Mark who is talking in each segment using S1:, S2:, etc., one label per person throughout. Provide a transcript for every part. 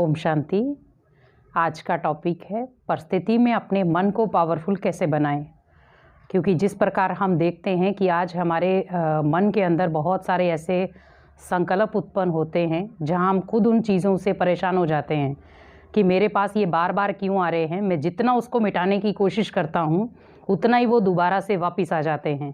S1: ओम शांति। आज का टॉपिक है परिस्थिति में अपने मन को पावरफुल कैसे बनाएं। क्योंकि जिस प्रकार हम देखते हैं कि आज हमारे मन के अंदर बहुत सारे ऐसे संकल्प उत्पन्न होते हैं जहां हम खुद उन चीज़ों से परेशान हो जाते हैं कि मेरे पास ये बार बार क्यों आ रहे हैं। मैं जितना उसको मिटाने की कोशिश करता हूँ उतना ही वो दोबारा से वापस आ जाते हैं।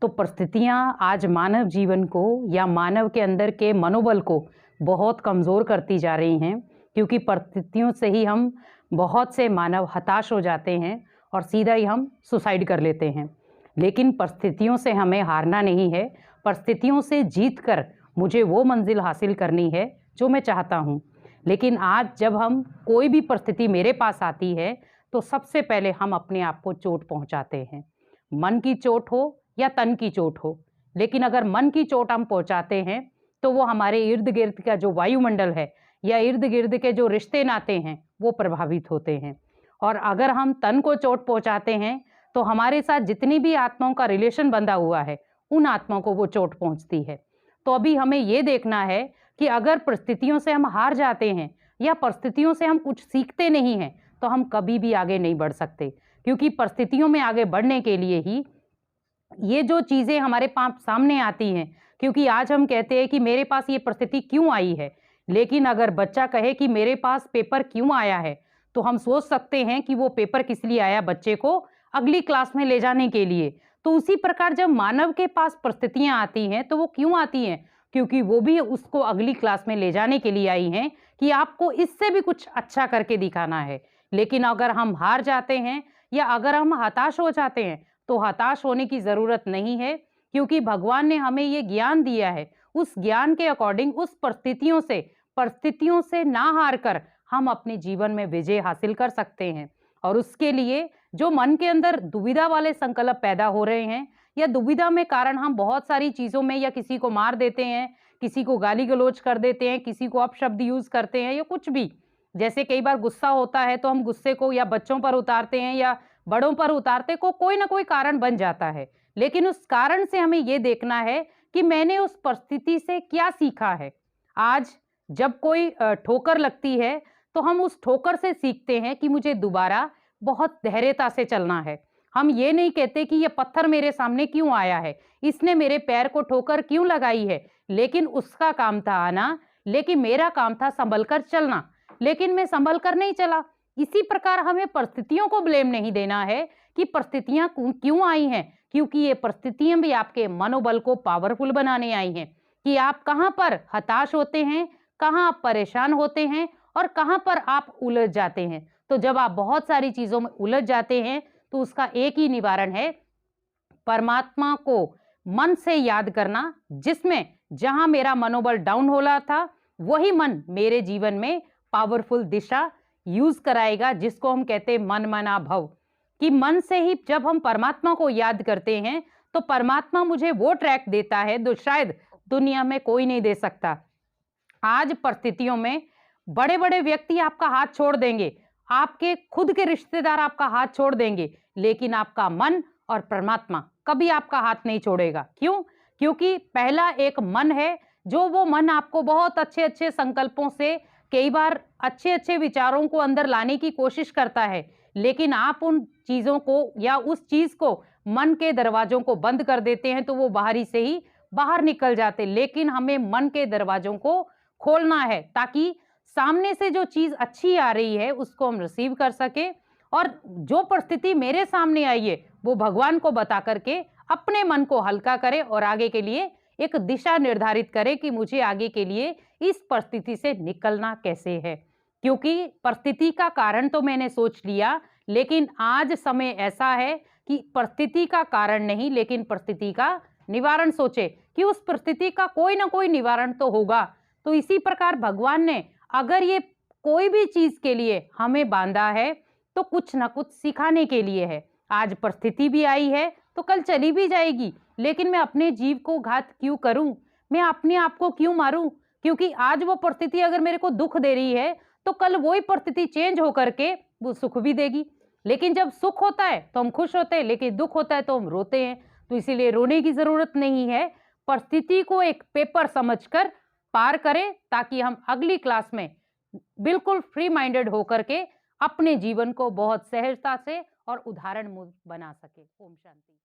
S1: तो परिस्थितियाँ आज मानव जीवन को या मानव के अंदर के मनोबल को बहुत कमज़ोर करती जा रही हैं, क्योंकि परिस्थितियों से ही हम बहुत से मानव हताश हो जाते हैं और सीधा ही हम सुसाइड कर लेते हैं। लेकिन परिस्थितियों से हमें हारना नहीं है, परिस्थितियों से जीत कर मुझे वो मंजिल हासिल करनी है जो मैं चाहता हूँ। लेकिन आज जब हम कोई भी परिस्थिति मेरे पास आती है तो सबसे पहले हम अपने आप को चोट पहुँचाते हैं, मन की चोट हो या तन की चोट हो। लेकिन अगर मन की चोट हम पहुँचाते हैं तो वो हमारे इर्द गिर्द का जो वायुमंडल है या इर्द गिर्द के जो रिश्ते नाते हैं वो प्रभावित होते हैं। और अगर हम तन को चोट पहुंचाते हैं तो हमारे साथ जितनी भी आत्माओं का रिलेशन बंधा हुआ है उन आत्माओं को वो चोट पहुंचती है। तो अभी हमें ये देखना है कि अगर परिस्थितियों से हम हार जाते हैं या परिस्थितियों से हम कुछ सीखते नहीं हैं तो हम कभी भी आगे नहीं बढ़ सकते। क्योंकि परिस्थितियों में आगे बढ़ने के लिए ही ये जो चीज़ें हमारे पास सामने आती हैं, क्योंकि आज हम कहते हैं कि मेरे पास ये परिस्थिति क्यों आई है, लेकिन अगर बच्चा कहे कि मेरे पास पेपर क्यों आया है तो हम सोच सकते हैं कि वो पेपर किस लिए आया, बच्चे को अगली क्लास में ले जाने के लिए। तो उसी प्रकार जब मानव के पास परिस्थितियां आती हैं तो वो क्यों आती हैं, क्योंकि वो भी उसको अगली क्लास में ले जाने के लिए आई हैं कि आपको इससे भी कुछ अच्छा करके दिखाना है। लेकिन अगर हम हार जाते हैं या अगर हम हताश हो जाते हैं तो हताश होने की ज़रूरत नहीं है, क्योंकि भगवान ने हमें ये ज्ञान दिया है। उस ज्ञान के अकॉर्डिंग उस परिस्थितियों से ना हार कर हम अपने जीवन में विजय हासिल कर सकते हैं। और उसके लिए जो मन के अंदर दुविधा वाले संकल्प पैदा हो रहे हैं या दुविधा में कारण हम बहुत सारी चीज़ों में या किसी को मार देते हैं, किसी को गाली गलौज कर देते हैं, किसी को अपशब्द यूज़ करते हैं या कुछ भी। जैसे कई बार गुस्सा होता है तो हम गुस्से को या बच्चों पर उतारते हैं या बड़ों पर उतारते को कोई ना कोई कारण बन जाता है। लेकिन उस कारण से हमें ये देखना है कि मैंने उस परिस्थिति से क्या सीखा है। आज जब कोई ठोकर लगती है तो हम उस ठोकर से सीखते हैं कि मुझे दोबारा बहुत धैर्यता से चलना है। हम ये नहीं कहते कि ये पत्थर मेरे सामने क्यों आया है, इसने मेरे पैर को ठोकर क्यों लगाई है, लेकिन उसका काम था आना, लेकिन मेरा काम था संभल कर चलना, लेकिन मैं संभल कर नहीं चला। इसी प्रकार हमें परिस्थितियों को ब्लेम नहीं देना है कि परिस्थितियां क्यों आई हैं, क्योंकि ये परिस्थितियां भी आपके मनोबल को पावरफुल बनाने आई हैं कि आप कहां पर हताश होते हैं, कहां आप परेशान होते हैं और कहां पर आप उलझ जाते हैं। तो जब आप बहुत सारी चीजों में उलझ जाते हैं तो उसका एक ही निवारण है, परमात्मा को मन से याद करना, जिसमें जहां मेरा मनोबल डाउन हो रहा था वही मन मेरे जीवन में पावरफुल दिशा यूज कराएगा, जिसको हम कहते हैं मन मना भव। कि मन से ही जब हम परमात्मा को याद करते हैं तो परमात्मा मुझे वो ट्रैक देता है जो शायद दुनिया में कोई नहीं दे सकता। आज परिस्थितियों में बड़े बड़े व्यक्ति आपका हाथ छोड़ देंगे, आपके खुद के रिश्तेदार आपका हाथ छोड़ देंगे, लेकिन आपका मन और परमात्मा कभी आपका हाथ नहीं छोड़ेगा। क्यों? क्योंकि पहला एक मन है, जो वो मन आपको बहुत अच्छे अच्छे संकल्पों से, कई बार अच्छे अच्छे विचारों को अंदर लाने की कोशिश करता है, लेकिन आप उन चीज़ों को या उस चीज़ को मन के दरवाजों को बंद कर देते हैं तो वो बाहरी से ही बाहर निकल जाते। लेकिन हमें मन के दरवाजों को खोलना है ताकि सामने से जो चीज़ अच्छी आ रही है उसको हम रिसीव कर सके, और जो परिस्थिति मेरे सामने आई है वो भगवान को बता करके अपने मन को हल्का करे और आगे के लिए एक दिशा निर्धारित करे कि मुझे आगे के लिए इस परिस्थिति से निकलना कैसे है। क्योंकि परिस्थिति का कारण तो मैंने सोच लिया, लेकिन आज समय ऐसा है कि परिस्थिति का कारण नहीं लेकिन परिस्थिति का निवारण सोचे कि उस परिस्थिति का कोई ना कोई निवारण तो होगा। तो इसी प्रकार भगवान ने अगर ये कोई भी चीज के लिए हमें बांधा है तो कुछ ना कुछ सिखाने के लिए है। आज परिस्थिति भी आई है तो कल चली भी जाएगी, लेकिन मैं अपने जीव को घात क्यों करूं, मैं अपने आप को क्यों मारूं? क्योंकि आज वो परिस्थिति अगर मेरे को दुख दे रही है तो कल वही परिस्थिति चेंज होकर के वो सुख भी देगी। लेकिन जब सुख होता है तो हम खुश होते हैं, लेकिन दुख होता है तो हम रोते हैं। तो इसीलिए रोने की जरूरत नहीं है, परिस्थिति को एक पेपर समझकर पार करें ताकि हम अगली क्लास में बिल्कुल फ्री माइंडेड होकर के अपने जीवन को बहुत सहजता से और उदाहरण बना सके। ओम शांति।